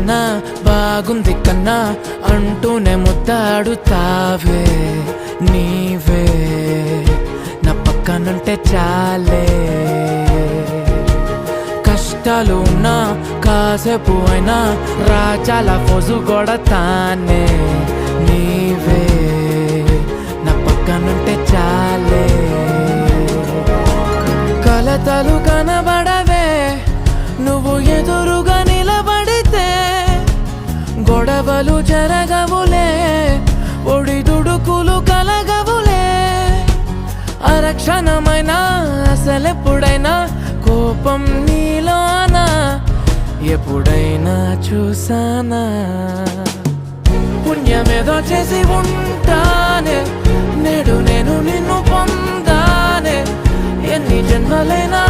కన్నా బాగుంది కన్నా అంటూనే ముద్దాడుతావే నీవే నా పక్కనుంటే చాలే. కష్టాలు ఉన్నా కాసేపు అయినా రాజాల ఫోజు కొడతానే నీవే నా పక్కనుంటే చాలే. కలతలు కనబడవే నువ్వు ఎదురుగా నిలబడితే, గొడవలు జరగవులే ఒడిదుడుకులు కలగవులే. అరక్షణమైనా అసలెప్పుడైనా కోపం నీలోనా ఎప్పుడైనా చూసానా? పుణ్యమేదో చేసి ఉంటానే నేడు నేను నిన్ను పొందానే. ఎన్ని జన్మలైనా